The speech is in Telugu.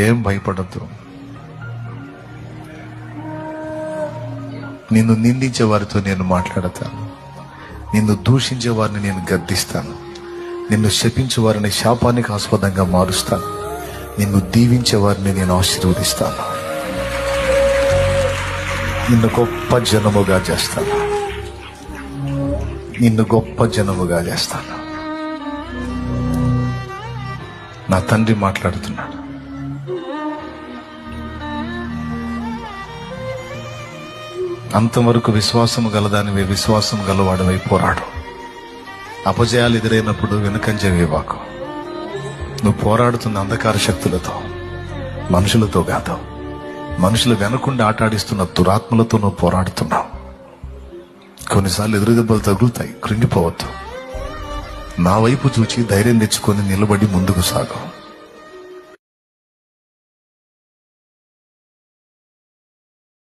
ఏం భయపడద్దు. నిన్ను నిందించే వారితో నేను మాట్లాడతాను, నిన్ను దూషించే వారిని నేను గద్దిస్తాను, నిన్ను శపించే వారిని శాపానికి ఆస్పదంగా మారుస్తాను, నిన్ను దీవించే వారిని నేను ఆశీర్వదిస్తాను, నిన్ను గొప్ప జనముగా చేస్తాను, నిన్ను గొప్ప జనముగా చేస్తాను. నా తండ్రి మాట్లాడుతున్నాడు. అంతవరకు విశ్వాసము గలదానివే, విశ్వాసం గలవాడివై పోరాడు. అపజయాలు ఎదురైనప్పుడు వెనుకంజ వేవాకు. నువ్వు పోరాడుతున్న అంధకార శక్తులతో, మనుషులతో కాదు, మనుషులు వెనకుండా ఆటాడిస్తున్న దురాత్మలతో నువ్వు పోరాడుతున్నావు. కొన్నిసార్లు ఎదురుదెబ్బలు తగులుతాయి, కృంగిపోవద్దు. నా వైపు చూచి ధైర్యం తెచ్చుకొని నిలబడి ముందుకు సాగు.